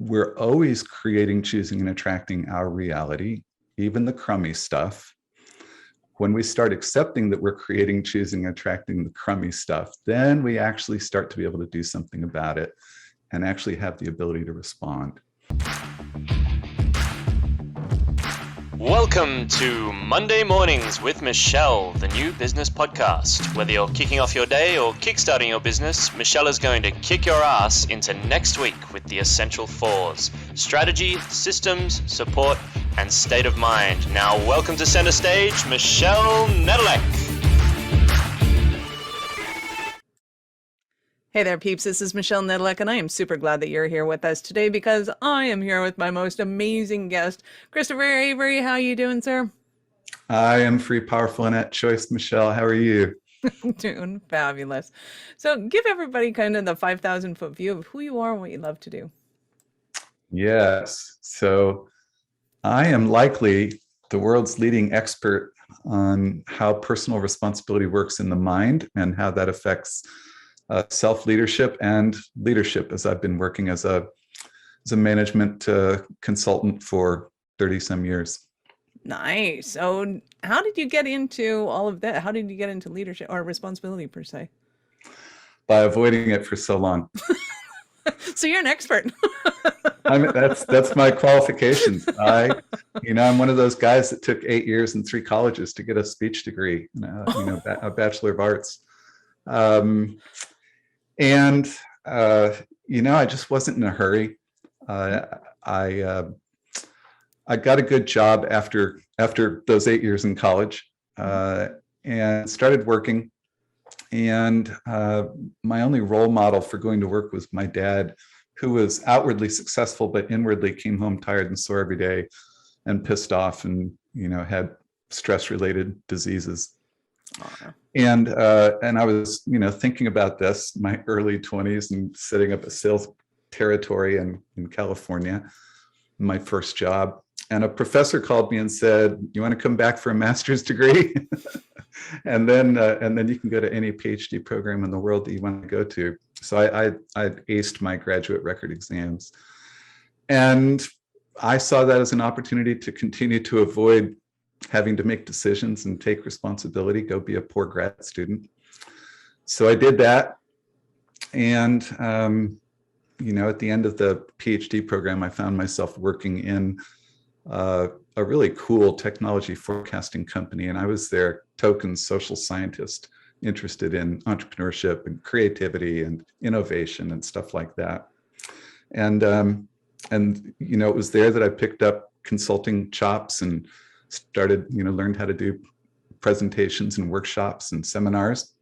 we're always creating, choosing, and attracting our reality, even the crummy stuff. When we start accepting that we're creating, choosing, attracting the crummy stuff, then we actually start to be able to do something about it and actually have the ability to respond. Welcome to Monday Mornings with Michelle, the new business podcast. Whether you're kicking off your day or kickstarting your business, Michelle is going to kick your ass into next week with the essential fours: strategy, systems, support, and state of mind. Now, welcome to center stage, Michelle Nedelec. Hey there, peeps. This is Michelle Nedelec, and I am super glad that you're here with us today because I am here with my most amazing guest, Christopher Avery. How are you doing, sir? I am free, powerful, and at choice, Michelle. How are you? Doing fabulous. So give everybody kind of the 5,000-foot view of who you are and what you love to do. Yes. So I am likely the world's leading expert on how personal responsibility works in the mind and how that affects self-leadership and leadership, as I've been working as a management consultant for 30 some years. Nice. So how did you get into all of that? How did you get into leadership or responsibility per se? By avoiding it for so long. So you're an expert. I mean, that's my qualifications. I'm one of those guys that took 8 years and 3 colleges to get a speech degree, a Bachelor of Arts. I just wasn't in a hurry. I got a good job after those 8 years in college, and started working. And my only role model for going to work was my dad, who was outwardly successful, but inwardly came home tired and sore every day and pissed off and, had stress-related diseases. And I was, thinking about this in my early 20s and setting up a sales territory in California, my first job. And a professor called me and said, "You want to come back for a master's degree? and then you can go to any PhD program in the world that you want to go to." So I aced my graduate record exams. And I saw that as an opportunity to continue to avoid having to make decisions and take responsibility, go be a poor grad student. So I did that. And, at the end of the PhD program, I found myself working in a really cool technology forecasting company. And I was their token social scientist, interested in entrepreneurship and creativity and innovation and stuff like that. And it was there that I picked up consulting chops and started, learned how to do presentations and workshops and seminars.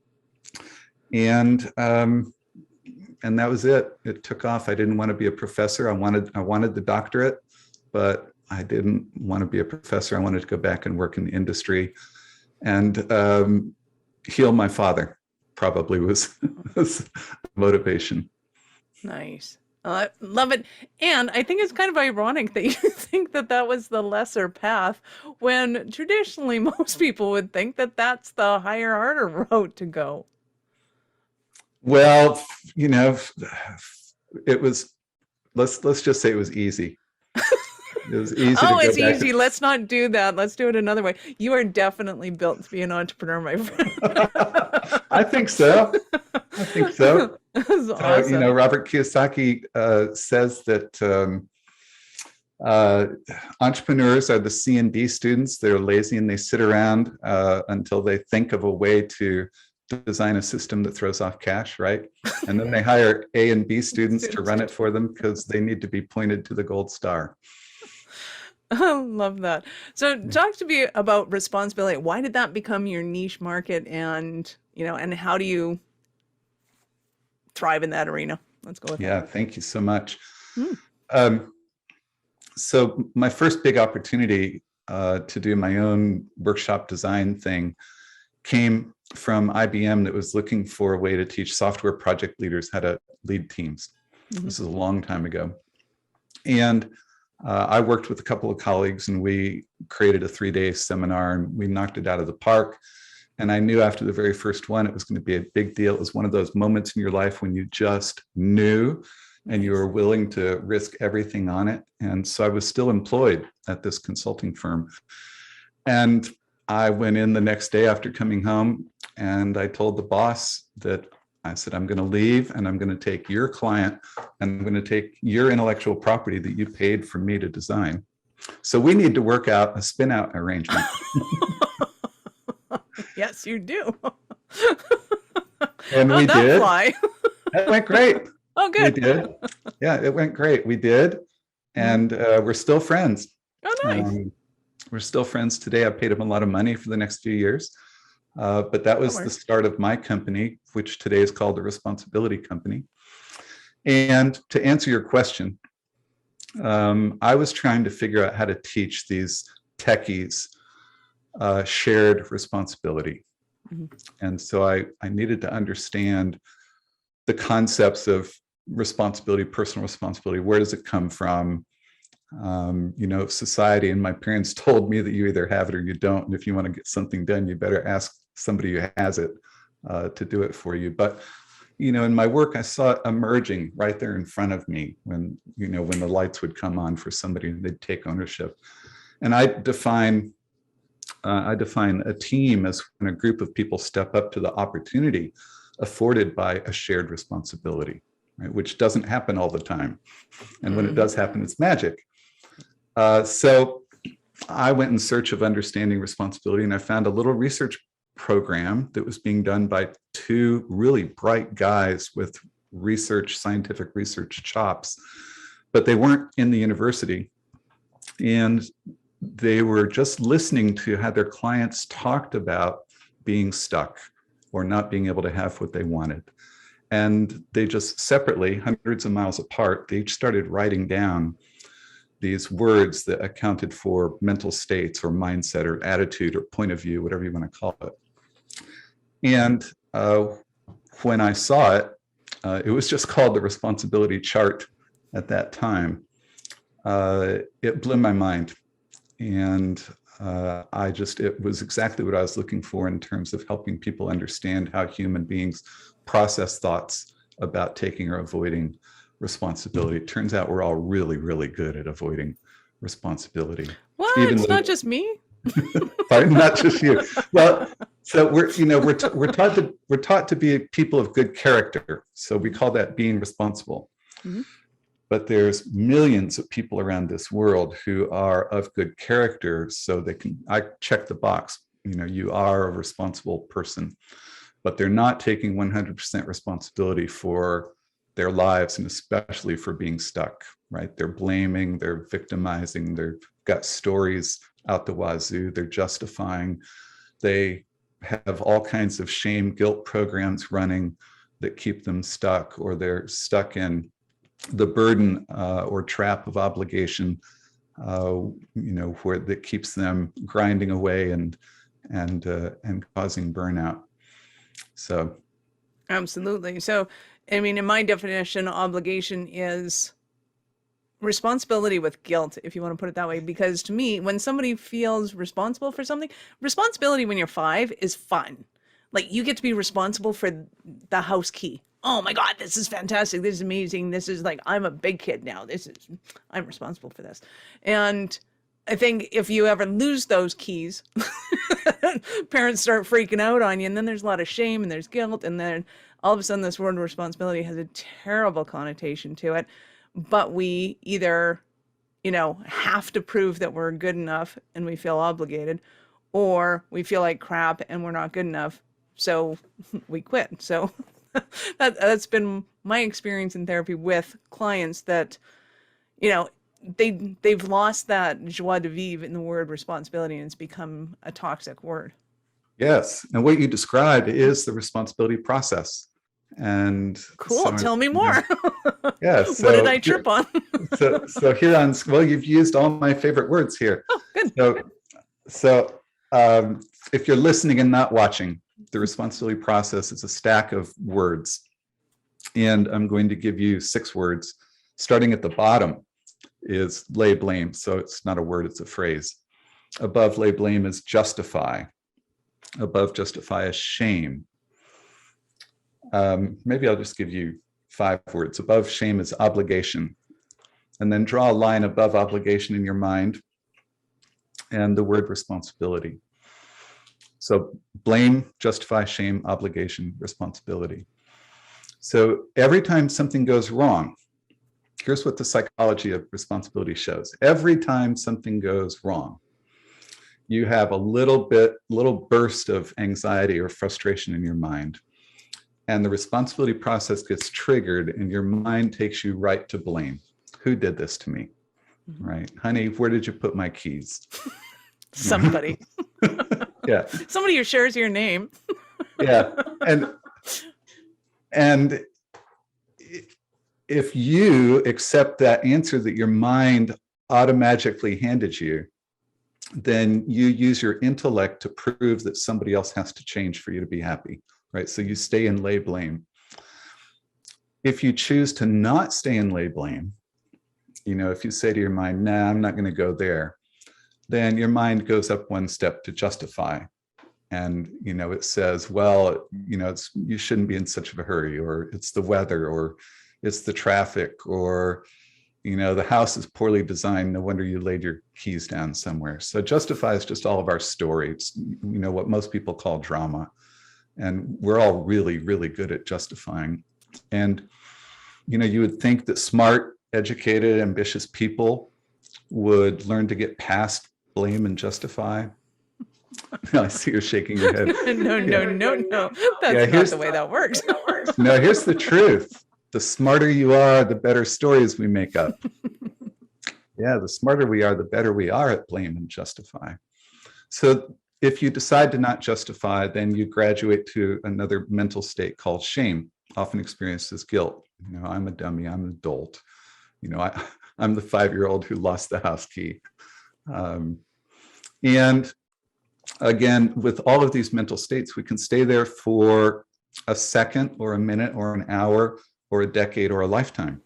And that was it. It took off. I didn't want to be a professor. I wanted the doctorate, but I didn't want to be a professor. I wanted to go back and work in the industry and heal my father, probably was motivation. Nice. I love it. And I think it's kind of ironic that you think that was the lesser path when traditionally most people would think that that's the higher, harder road to go. Well, it was, let's just say it was easy. It was easy. It's easy. Let's not do that. Let's do it another way. You are definitely built to be an entrepreneur, my friend. I think so. That's awesome. Robert Kiyosaki says that entrepreneurs are the C&D students. They're lazy and they sit around until they think of a way to design a system that throws off cash, right? And then they hire A and B students to run it for them because they need to be pointed to the gold star. I love that. So talk to me about responsibility. Why did that become your niche market, and how do you thrive in that arena? Let's go with that. Yeah, thank you so much. So my first big opportunity to do my own workshop design thing came from IBM, that was looking for a way to teach software project leaders how to lead teams. Mm-hmm. This is a long time ago. And I worked with a couple of colleagues and we created a 3-day seminar and we knocked it out of the park. And I knew after the very first one, it was going to be a big deal. It was one of those moments in your life when you just knew and you were willing to risk everything on it. And so I was still employed at this consulting firm. And I went in the next day after coming home, and I told the boss that I said, I'm going to leave, and I'm going to take your client, and I'm going to take your intellectual property that you paid for me to design. So we need to work out a spin out arrangement. Yes, you do. And we did. Fly? That went great. Oh, good. We did. Yeah, it went great. We did. And we're still friends. Oh, nice. We're still friends today. I paid him a lot of money for the next few years. But that was the start of my company, which today is called the Responsibility Company. And to answer your question, I was trying to figure out how to teach these techies shared responsibility. And so I needed to understand the concepts of responsibility, personal responsibility. Where does it come from? Society. And my parents told me that you either have it or you don't. And if you want to get something done, you better ask somebody who has it to do it for you. But, in my work, I saw it emerging right there in front of me when the lights would come on for somebody and they'd take ownership. And I define a team as when a group of people step up to the opportunity afforded by a shared responsibility, right, which doesn't happen all the time. And when it does happen, it's magic. So I went in search of understanding responsibility, and I found a little research program that was being done by two really bright guys with scientific research chops, but they weren't in the university. And they were just listening to how their clients talked about being stuck or not being able to have what they wanted. And they just separately, hundreds of miles apart, they each started writing down these words that accounted for mental states or mindset or attitude or point of view, whatever you want to call it. And when I saw it, it was just called the responsibility chart at that time. It blew my mind. And it was exactly what I was looking for in terms of helping people understand how human beings process thoughts about taking or avoiding responsibility. It turns out we're all really, really good at avoiding responsibility. What? It's not just me? Pardon, not just you. Well, so we're taught to be people of good character. So we call that being responsible. Mm-hmm. But there's millions of people around this world who are of good character, so I check the box, you are a responsible person, but they're not taking 100% responsibility for their lives, and especially for being stuck, right? They're blaming, they're victimizing, they've got stories out the wazoo, they're justifying, they have all kinds of shame, guilt programs running that keep them stuck, or they're stuck in the burden or trap of obligation, where that keeps them grinding away and causing burnout. So, absolutely. So, in my definition, obligation is responsibility with guilt, if you want to put it that way. Because to me, when somebody feels responsible for something, responsibility when you're 5 is fun. Like, you get to be responsible for the house key. Oh my God, this is fantastic. This is amazing. This is like, I'm a big kid now. I'm responsible for this. And I think if you ever lose those keys, parents start freaking out on you. And then there's a lot of shame and there's guilt. And then all of a sudden this word responsibility has a terrible connotation to it. But we either, have to prove that we're good enough and we feel obligated, or we feel like crap and we're not good enough. So we quit. So that's been my experience in therapy with clients that, they've lost that joie de vivre in the word responsibility, and it's become a toxic word. Yes. And what you described is the responsibility process. And cool. So, tell me more. Yes. So, what did I trip on? so here on, well, you've used all my favorite words here. Oh, good. So if you're listening and not watching, the responsibility process is a stack of words. And I'm going to give you 6 words. Starting at the bottom is lay blame. So it's not a word, it's a phrase. Above lay blame is justify. Above justify is shame. Maybe I'll just give you 5 words. Above shame is obligation. And then draw a line above obligation in your mind and the word responsibility. So blame, justify, shame, obligation, responsibility. So every time something goes wrong, here's what the psychology of responsibility shows. Every time something goes wrong, you have a little burst of anxiety or frustration in your mind. And the responsibility process gets triggered and your mind takes you right to blame. Who did this to me? Right? Honey, where did you put my keys? Somebody. Yeah. Somebody who shares your name. Yeah. And if you accept that answer that your mind automatically handed you, then you use your intellect to prove that somebody else has to change for you to be happy, right? So you stay in lay blame. If you choose to not stay in lay blame, if you say to your mind, nah, I'm not going to go there, then your mind goes up one step to justify. And, it says, well, you shouldn't be in such of a hurry, or it's the weather, or it's the traffic, or, the house is poorly designed. No wonder you laid your keys down somewhere. So justify is just all of our stories, what most people call drama. And we're all really, really good at justifying. And, you would think that smart, educated, ambitious people would learn to get past blame and justify. I see you're shaking your head. No. That's not the way that works. No, here's the truth. The smarter you are, the better stories we make up. Yeah, the smarter we are, the better we are at blame and justify. So if you decide to not justify, then you graduate to another mental state called shame, often experienced as guilt. I'm a dummy, I'm an adult. I'm the 5-year-old who lost the house key. And again, with all of these mental states, we can stay there for a second or a minute or an hour or a decade or a lifetime,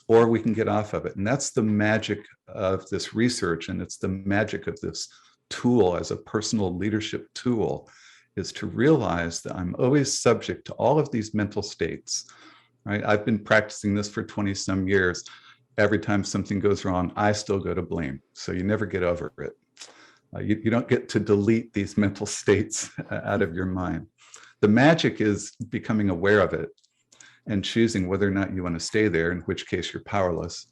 or we can get off of it. And that's the magic of this research. And it's the magic of this tool as a personal leadership tool, is to realize that I'm always subject to all of these mental states, right? I've been practicing this for 20 some years. Every time something goes wrong, I still go to blame. So you never get over it. You don't get to delete these mental states out of your mind. The magic is becoming aware of it and choosing whether or not you want to stay there, in which case you're powerless,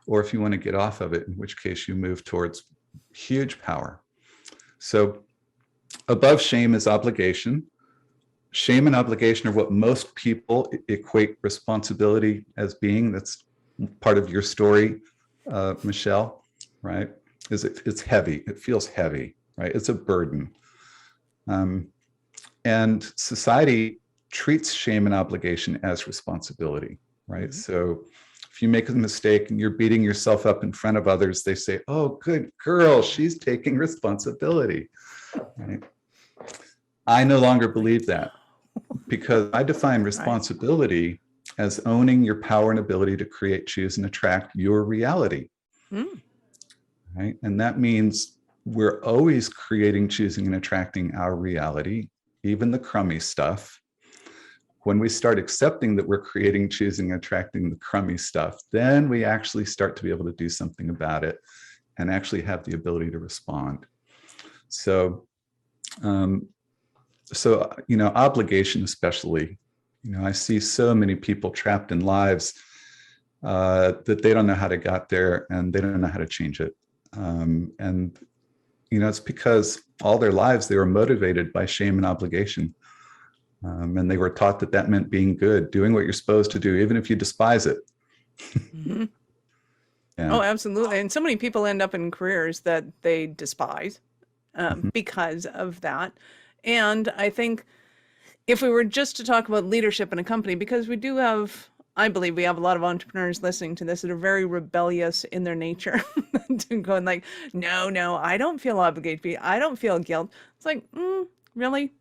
or if you want to get off of it, in which case you move towards huge power. So above shame is obligation. Shame and obligation are what most people equate responsibility as being. That's part of your story, Michelle, right? It's heavy. It feels heavy, right? It's a burden. And society treats shame and obligation as responsibility, right? Mm-hmm. So if you make a mistake and you're beating yourself up in front of others, they say, oh, good girl, she's taking responsibility, right? I no longer believe that, because I define responsibility as owning your power and ability to create, choose, and attract your reality. Right? And that means we're always creating, choosing, and attracting our reality, even the crummy stuff. When we start accepting that we're creating, choosing, attracting the crummy stuff, then we actually start to be able to do something about it and actually have the ability to respond. So, obligation especially, I see so many people trapped in lives that they don't know how to get there and they don't know how to change it. And it's because all their lives they were motivated by shame and obligation. And they were taught that meant being good, doing what you're supposed to do, even if you despise it. Mm-hmm. Yeah. Oh, absolutely. And so many people end up in careers that they despise because of that. And I think if we were just to talk about leadership in a company, because we do have, I believe we have a lot of entrepreneurs listening to this that are very rebellious in their nature, going like, no, I don't feel obligated. I don't feel guilt. It's like, really?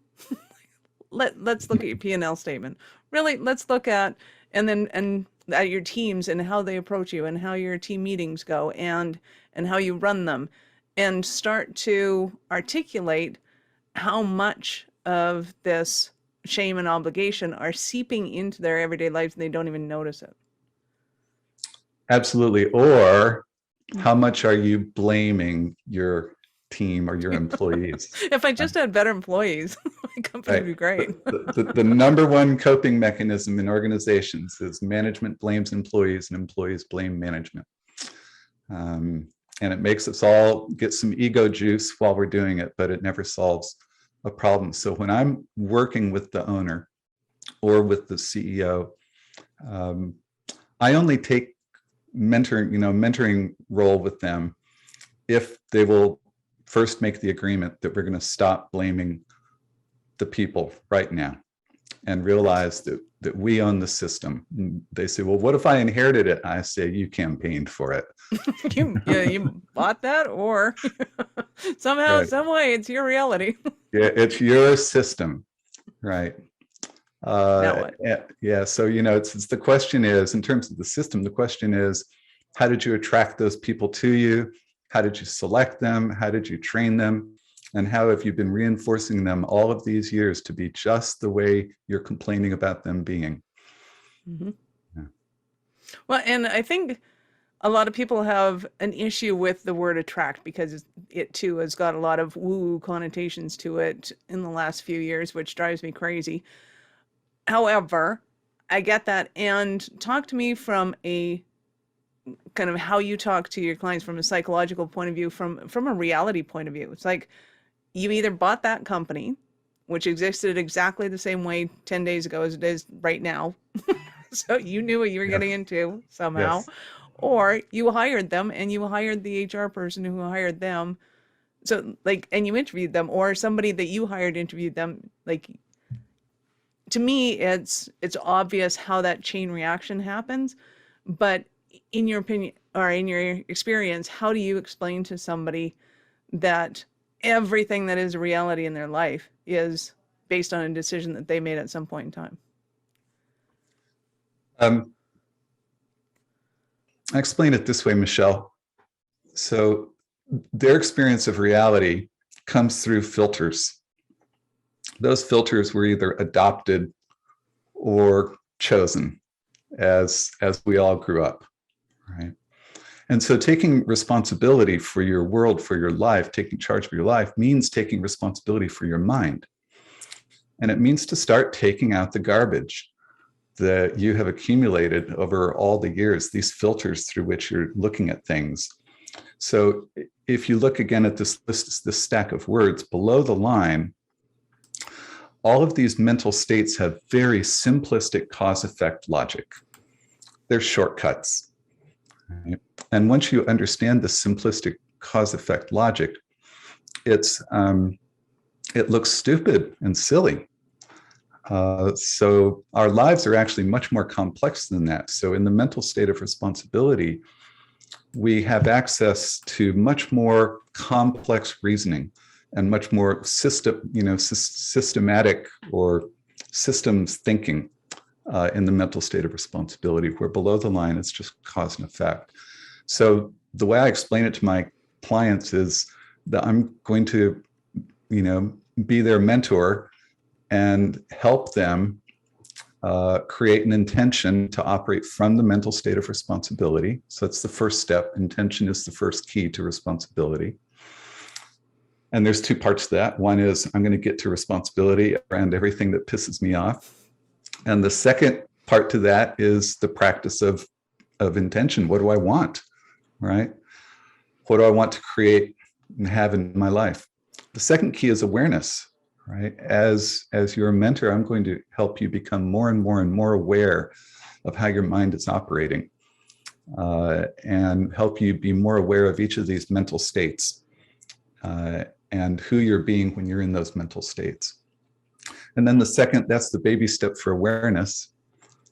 Let's look at your P&L statement. Really, let's look at and at your teams and how they approach you and how your team meetings go and how you run them, and start to articulate how much of this shame and obligation are seeping into their everyday lives and they don't even notice it. Absolutely. Or how much are you blaming your team or your employees? If I just had better employees, my company would be great. The number one coping mechanism in organizations is management blames employees and employees blame management. And it makes us all get some ego juice while we're doing it, but it never solves a problem. So when I'm working with the owner or with the CEO, I only take mentoring role with them if they will first make the agreement that we're going to stop blaming the people right now and realize that we own the system. And they say, well, what if I inherited it? I say, you campaigned for it. You bought that, or somehow, Right. some way, it's your reality. Yeah, it's your system, right? Now what? Yeah, so it's the question is, in terms of the system, the question is, how did you attract those people to you? How did you select them? How did you train them? And how have you been reinforcing them all of these years to be just the way you're complaining about them being? Mm-hmm. Yeah. Well, and I think a lot of people have an issue with the word attract because it too has got a lot of woo-woo connotations to it in the last few years, which drives me crazy. However, I get that. And talk to me from a kind of how you talk to your clients from a psychological point of view, from a reality point of view. It's like you either bought that company, which existed exactly the same way 10 days ago as it is right now. So you knew what you were getting into somehow. Yes. Or you hired them and you hired the HR person who hired them. So and you interviewed them, or somebody that you hired interviewed them. To me, it's obvious how that chain reaction happens. But in your opinion or in your experience, how do you explain to somebody that everything that is a reality in their life is based on a decision that they made at some point in time? I explain it this way, Michelle. So their experience of reality comes through filters. Those filters were either adopted or chosen as we all grew up, right? And so taking responsibility for your world, for your life, taking charge of your life means taking responsibility for your mind. And it means to start taking out the garbage that you have accumulated over all the years, these filters through which you're looking at things. So if you look again at this list, this stack of words below the line, all of these mental states have very simplistic cause-effect logic. They're shortcuts. Right? And once you understand the simplistic cause-effect logic, it looks stupid and silly. So our lives are actually much more complex than that. So in the mental state of responsibility, we have access to much more complex reasoning and much more systematic or systems thinking in the mental state of responsibility, where below the line, it's just cause and effect. So the way I explain it to my clients is that I'm going to, be their mentor and help them create an intention to operate from the mental state of responsibility. So that's the first step. Intention is the first key to responsibility. And there's two parts to that. One is I'm going to get to responsibility around everything that pisses me off. And the second part to that is the practice of intention. What do I want, right? What do I want to create and have in my life? The second key is awareness, right? As your mentor, I'm going to help you become more and more and more aware of how your mind is operating and help you be more aware of each of these mental states and who you're being when you're in those mental states. And then the second, that's the baby step for awareness.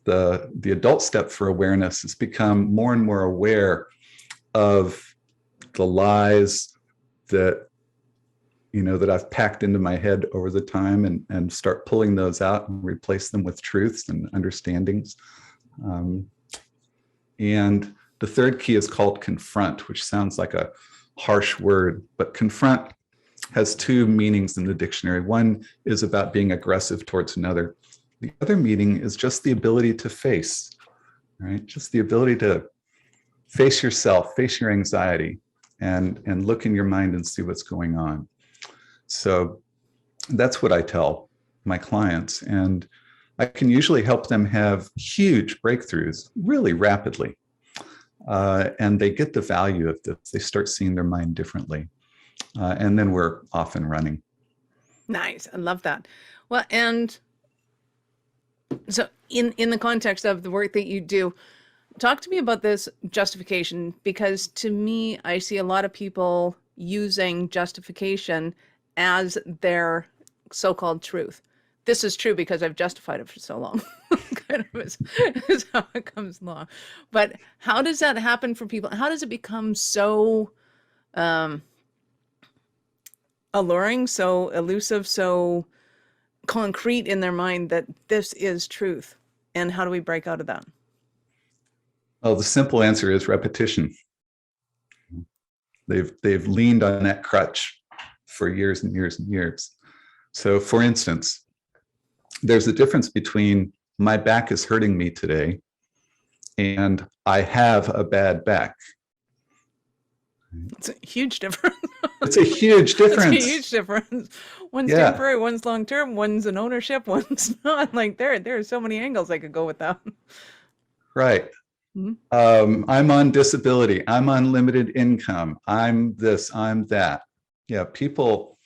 The adult step for awareness is become more and more aware of the lies that that I've packed into my head over the time and start pulling those out and replace them with truths and understandings. And the third key is called confront, which sounds like a harsh word, but confront has two meanings in the dictionary. One is about being aggressive towards another. The other meaning is just the ability to face, right? Just the ability to face yourself, face your anxiety, and look in your mind and see what's going on. So that's what I tell my clients. And I can usually help them have huge breakthroughs really rapidly. And they get the value of this. They start seeing their mind differently. And then we're off and running. Nice. I love that. Well, and so in the context of the work that you do, talk to me about this justification, because to me, I see a lot of people using justification as their so-called truth. This is true because I've justified it for so long. Kind of is how it comes along. But how does that happen for people? How does it become so alluring, so elusive, so concrete in their mind that this is truth? And how do we break out of that? Well, the simple answer is repetition. They've leaned on that crutch for years and years and years. So for instance, there's a difference between my back is hurting me today and I have a bad back. It's a huge difference. It's a huge difference. It's a huge difference. One's temporary, one's long-term, one's an ownership, one's not. Like there are so many angles I could go with that. Right. Mm-hmm. I'm on disability. I'm on limited income. I'm this, I'm that. Yeah, people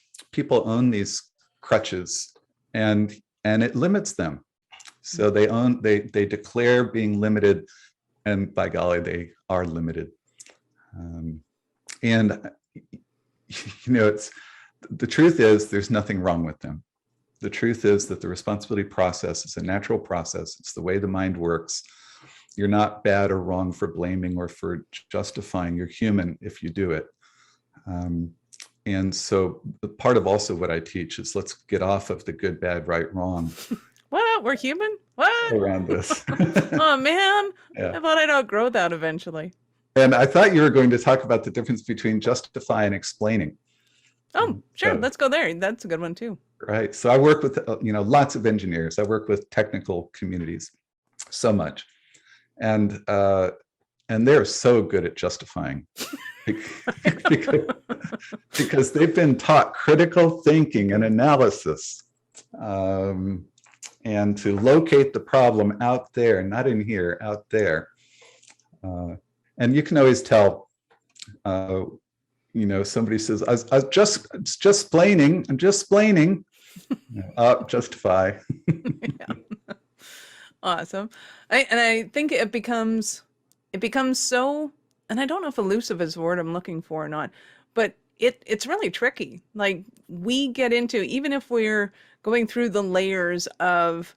own these crutches and it limits them. So they declare being limited, and by golly, they are limited. And it's the truth is there's nothing wrong with them. The truth is that the responsibility process is a natural process. It's the way the mind works. You're not bad or wrong for blaming or for justifying. You're human if you do it. And so part of also what I teach is let's get off of the good, bad, right, wrong. What? We're human? What? Around this. Oh, man. Yeah. I thought I'd outgrow that eventually. And I thought you were going to talk about the difference between justify and explaining. Oh, sure. Let's go there. That's a good one too. Right. So I work with, lots of engineers. I work with technical communities so much. And they're so good at justifying because they've been taught critical thinking and analysis, and to locate the problem out there, not in here, out there. And you can always tell, somebody says, I'm just explaining, I'm just explaining. Justify. Yeah. Awesome. I think it becomes so, and I don't know if elusive is the word I'm looking for or not, but it's really tricky. Like we get into, even if we're going through the layers of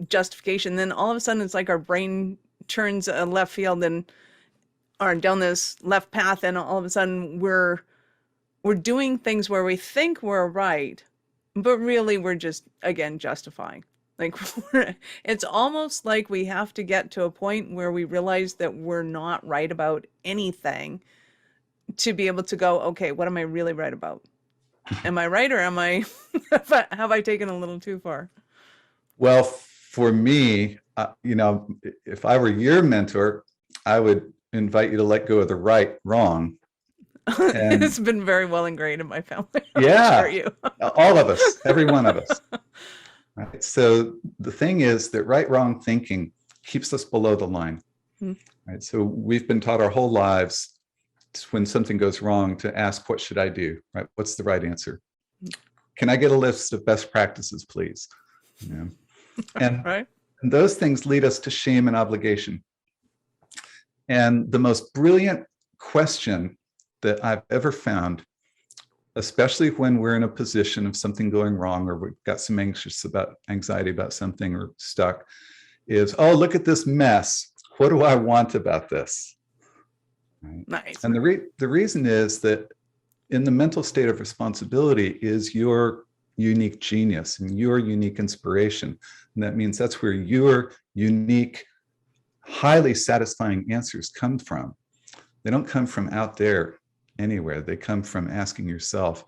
justification, then all of a sudden it's like our brain turns a left field or down this left path, and all of a sudden we're doing things where we think we're right, but really we're just, again, justifying. Like it's almost like we have to get to a point where we realize that we're not right about anything to be able to go, okay, what am I really right about? Am I right, or have I taken a little too far? Well, for me, if I were your mentor, I would invite you to let go of the right, wrong. And it's been very well ingrained in my family. Yeah, you. All of us, every one of us. Right. So the thing is that right, wrong thinking keeps us below the line. Right. So we've been taught our whole lives when something goes wrong to ask, what should I do? Right. What's the right answer? Can I get a list of best practices, please? And, right. And those things lead us to shame and obligation. And the most brilliant question that I've ever found, especially when we're in a position of something going wrong, or we've got some anxiety about something, or stuck, is, oh, look at this mess. What do I want about this? Right? Nice. And the reason is that in the mental state of responsibility is your unique genius and your unique inspiration. And that means that's where your unique, highly satisfying answers come from. They don't come from out there anywhere. They come from asking yourself,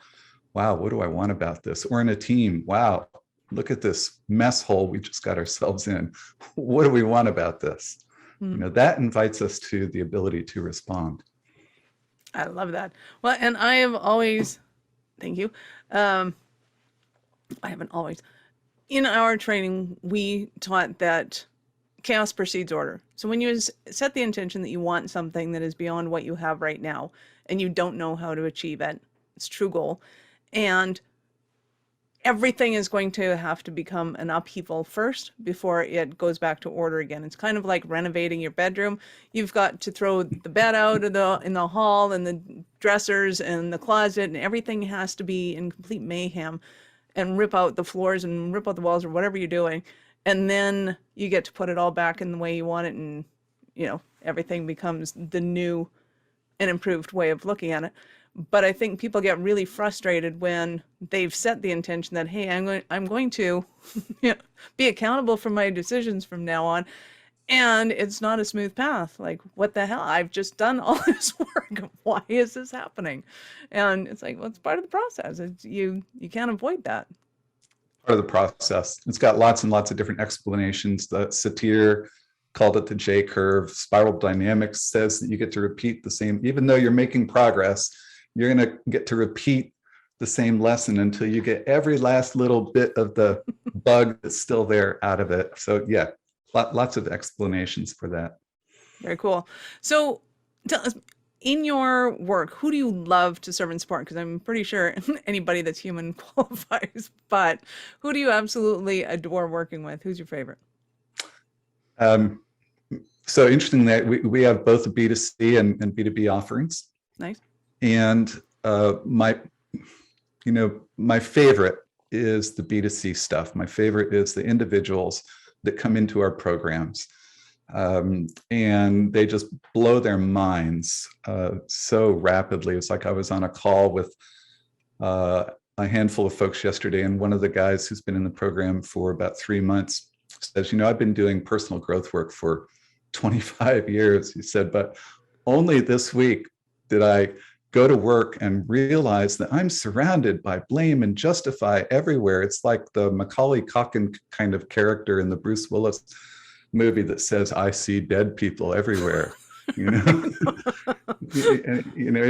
wow, what do I want about this? Or in a team, wow, look at this mess hole we just got ourselves in. What do we want about this? That invites us to the ability to respond. I love that. Well, and I have always, thank you. I haven't always, in our training, we taught that chaos precedes order. So when you set the intention that you want something that is beyond what you have right now, and you don't know how to achieve it, it's true goal. And everything is going to have to become an upheaval first before it goes back to order again. It's kind of like renovating your bedroom. You've got to throw the bed out of in the hall and the dressers and the closet, and everything has to be in complete mayhem, and rip out the floors and rip out the walls or whatever you're doing. And then you get to put it all back in the way you want it, and everything becomes the new and improved way of looking at it. But I think people get really frustrated when they've set the intention that, hey, I'm going to be accountable for my decisions from now on. And it's not a smooth path. Like, what the hell? I've just done all this work. Why is this happening? And it's like, well, it's part of the process. You can't avoid that. Part of the process. It's got lots and lots of different explanations. The Satir called it the J curve. Spiral dynamics says that you get to repeat the same, even though you're making progress, you're going to get to repeat the same lesson until you get every last little bit of the bug that's still there out of it. So yeah, lots of explanations for that. Very cool. So tell us, in your work, who do you love to serve and support? Because I'm pretty sure anybody that's human qualifies, but who do you absolutely adore working with? Who's your favorite? So interesting that we have both B2C and B2B offerings. Nice. And my favorite is the B2C stuff. My favorite is the individuals that come into our programs. And they just blow their minds so rapidly. It's like I was on a call with a handful of folks yesterday, and one of the guys who's been in the program for about 3 months says, I've been doing personal growth work for 25 years. He said, but only this week did I go to work and realize that I'm surrounded by blame and justify everywhere. It's like the Macaulay Culkin kind of character in the Bruce Willis movie that says, I see dead people everywhere. It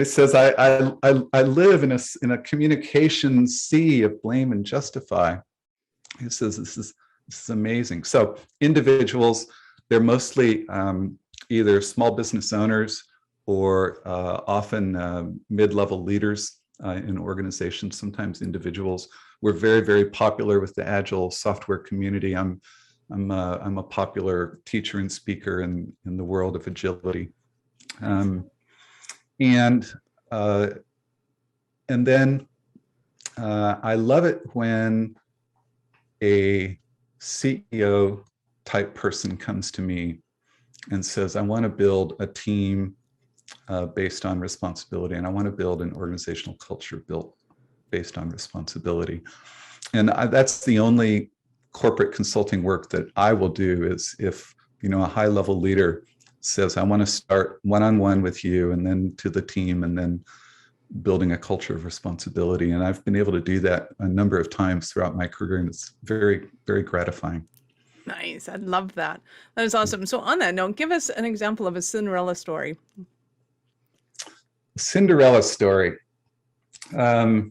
says, I live in a communication sea of blame and justify. He says, this is amazing. So individuals, they're mostly either small business owners or often mid-level leaders in organizations, sometimes individuals. We're very, very popular with the Agile software community. I'm a popular teacher and speaker in the world of agility. And then I love it when a CEO type person comes to me and says, I want to build a team based on responsibility, and I want to build an organizational culture built based on responsibility. And that's the only corporate consulting work that I will do, is if a high level leader says, I want to start one-on-one with you, and then to the team, and then building a culture of responsibility. And I've been able to do that a number of times throughout my career, and it's very, very gratifying. Nice. I love that. That is awesome. So on that note, give us an example of a Cinderella story. Cinderella story. So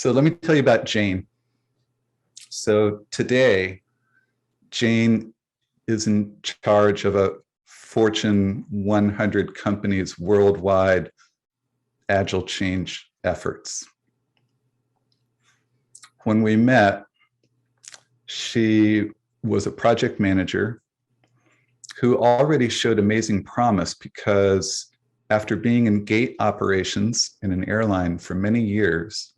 let me tell you about Jane. So today, Jane is in charge of a Fortune 100 company's worldwide agile change efforts. When we met, she was a project manager who already showed amazing promise, because after being in gate operations in an airline for many years,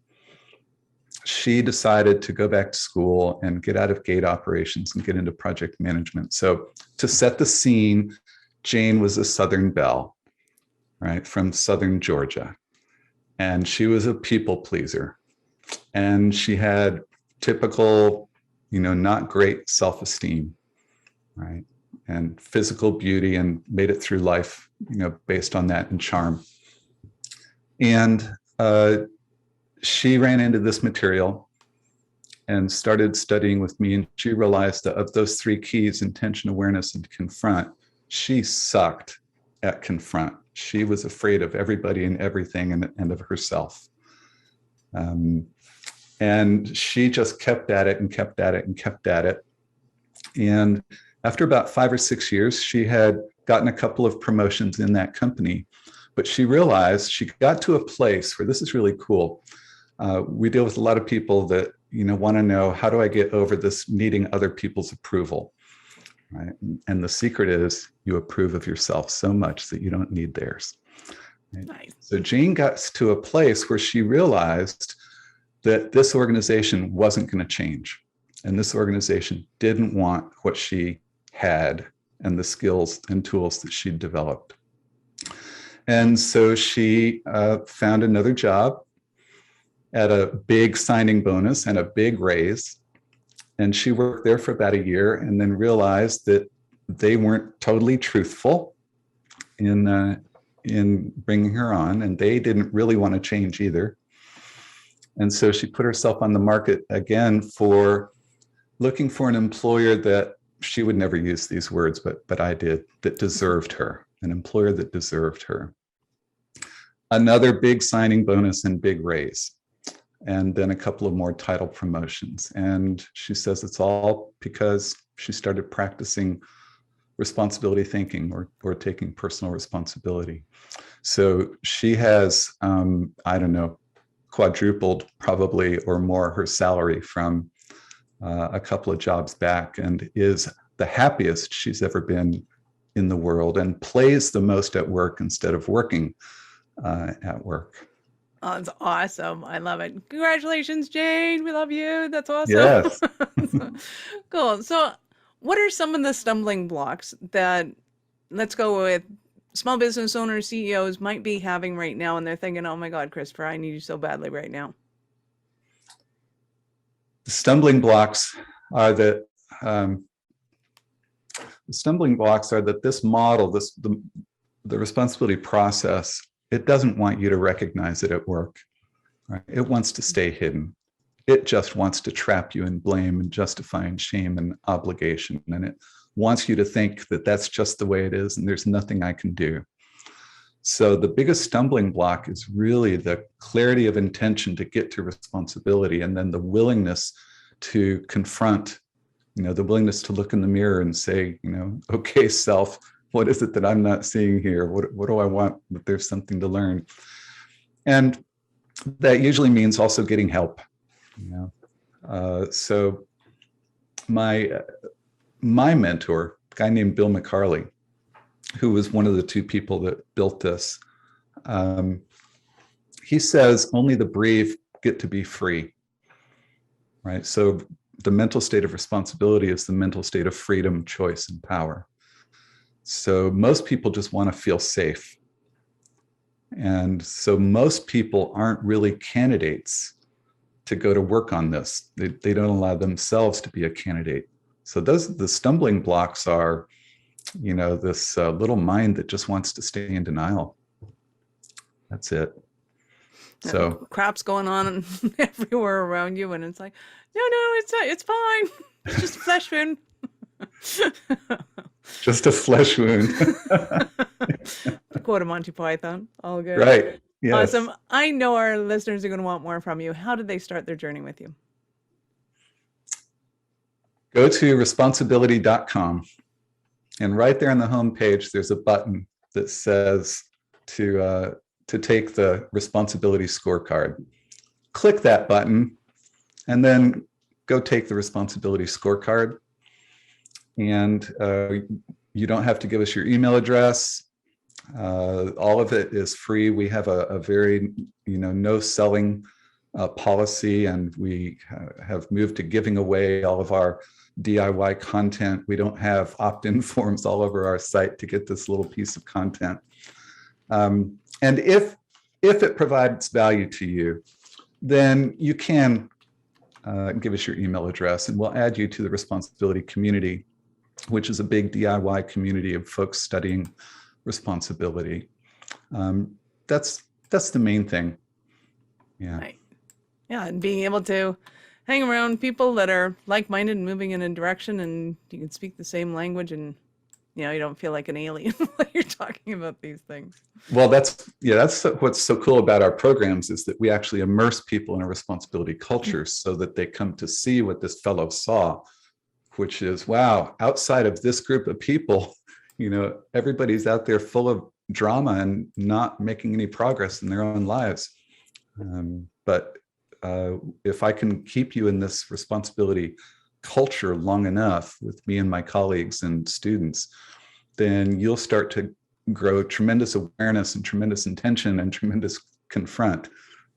she decided to go back to school and get out of gate operations and get into project management. So to set the scene, Jane was a Southern belle, right, from Southern Georgia. And she was a people pleaser. And she had typical, not great self-esteem, right? And physical beauty, and made it through life, based on that, and charm. And she ran into this material and started studying with me. And she realized that of those three keys, intention, awareness, and confront, she sucked at confront. She was afraid of everybody and everything and of herself. And she just kept at it and kept at it and kept at it. And after about 5 or 6 years, she had gotten a couple of promotions in that company. But she realized she got to a place where this is really cool. We deal with a lot of people that want to know, how do I get over this needing other people's approval, right? And the secret is you approve of yourself so much that you don't need theirs. Right? Nice. So Jean got to a place where she realized that this organization wasn't going to change. And this organization didn't want what she had and the skills and tools that she'd developed. And so she found another job at a big signing bonus and a big raise. And she worked there for about a year and then realized that they weren't totally truthful in bringing her on, and they didn't really want to change either. And so she put herself on the market again for looking for an employer that, she would never use these words, but I did, that deserved her, an employer that deserved her. Another big signing bonus and big raise, and then a couple of more title promotions. And she says it's all because she started practicing responsibility thinking or taking personal responsibility. So she has, I don't know, quadrupled probably or more her salary from a couple of jobs back, and is the happiest she's ever been in the world, and plays the most at work instead of working at work. Oh, that's awesome. I love it. Congratulations, Jane. We love you. That's awesome. Yes. Cool. So what are some of the stumbling blocks that, let's go with, small business owners, CEOs might be having right now, and they're thinking, oh my God, Christopher, I need you so badly right now? The stumbling blocks are that this model, the responsibility process, it doesn't want you to recognize it at work. Right? It wants to stay hidden. It just wants to trap you in blame and justifying shame and obligation. And it wants you to think that that's just the way it is and there's nothing I can do. So the biggest stumbling block is really the clarity of intention to get to responsibility, and then the willingness to confront, the willingness to look in the mirror and say, okay, self, what is it that I'm not seeing here? What do I want? But there's something to learn. And that usually means also getting help. So my mentor, a guy named Bill McCarley, who was one of the two people that built this, he says only the brave get to be free, right? So the mental state of responsibility is the mental state of freedom, choice, and power. So most people just want to feel safe. And so most people aren't really candidates to go to work on this. They don't allow themselves to be a candidate. So the stumbling blocks are, this little mind that just wants to stay in denial. That's it. So crap's going on everywhere around you, and it's like, no, it's fine. It's just a flesh wound. Just a flesh wound. Quote of Monty Python. All good. Right. Yes. Awesome. I know our listeners are going to want more from you. How did they start their journey with you? Go to responsibility.com. And right there on the home page, there's a button that says to take the responsibility scorecard. Click that button and then go take the responsibility scorecard. And you don't have to give us your email address. All of it is free. We have a very, no selling policy, and we have moved to giving away all of our DIY content. We don't have opt-in forms all over our site to get this little piece of content. And if it provides value to you, then you can give us your email address, and we'll add you to the responsibility community, which is a big DIY community of folks studying responsibility. That's the main thing. Yeah. Right. Yeah, and being able to hang around people that are like-minded and moving in a direction, and you can speak the same language, and you don't feel like an alien when you're talking about these things. Well, that's what's so cool about our programs is that we actually immerse people in a responsibility culture so that they come to see what this fellow saw, which is, wow, outside of this group of people, everybody's out there full of drama and not making any progress in their own lives. But if I can keep you in this responsibility culture long enough with me and my colleagues and students, then you'll start to grow tremendous awareness and tremendous intention and tremendous confront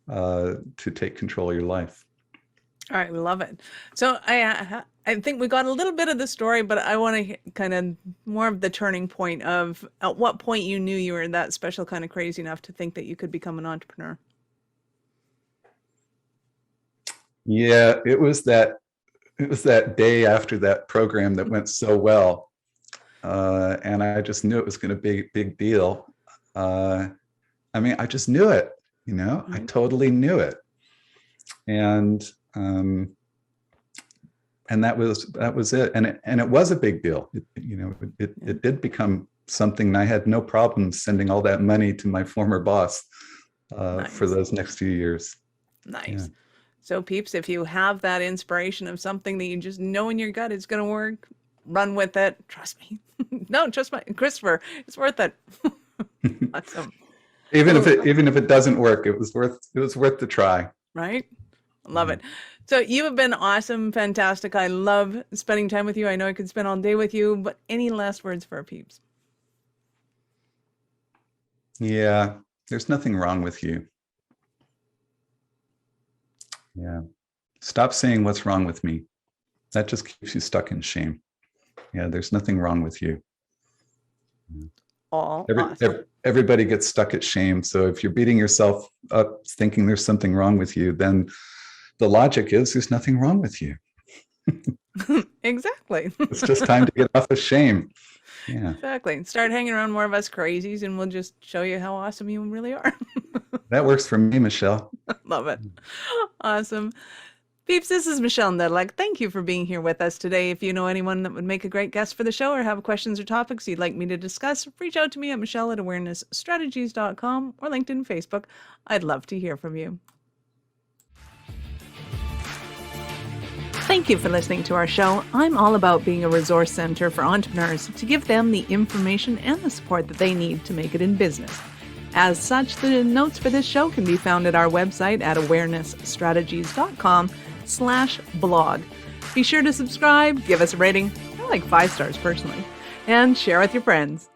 to take control of your life. All right, we love it. So I think we got a little bit of the story, but I want to kind of more of the turning point of at what point you knew you were that special kind of crazy enough to think that you could become an entrepreneur. Yeah, it was that day after that program that went so well. And I just knew it was going to be a big deal. I just knew it, Mm-hmm. I totally knew it. And that was it. And it was a big deal. It did become something, and I had no problem sending all that money to my former boss for those next few years. Nice. Yeah. So peeps, if you have that inspiration of something that you just know in your gut is going to work, run with it. Trust me. No, trust me, Christopher. It's worth it. Awesome. Even if it doesn't work, it was worth the try. Right? Love it. So you have been awesome, fantastic. I love spending time with you. I know I could spend all day with you, but any last words for our peeps? Yeah, there's nothing wrong with you. Yeah. Stop saying what's wrong with me. That just keeps you stuck in shame. Yeah, there's nothing wrong with you. Awesome. Everybody gets stuck at shame. So if you're beating yourself up thinking there's something wrong with you, then the logic is there's nothing wrong with you. Exactly. It's just time to get off of shame. Yeah. Exactly. Start hanging around more of us crazies and we'll just show you how awesome you really are. That works for me, Michelle. Love it. Awesome. Peeps, this is Michelle Nedlock. Thank you for being here with us today. If you know anyone that would make a great guest for the show or have questions or topics you'd like me to discuss, reach out to me at michelle@awarenessstrategies.com or LinkedIn and Facebook. I'd love to hear from you. Thank you for listening to our show. I'm all about being a resource center for entrepreneurs to give them the information and the support that they need to make it in business. As such, the notes for this show can be found at our website at awarenessstrategies.com/blog. Be sure to subscribe, give us a rating. I like 5 stars personally, and share with your friends.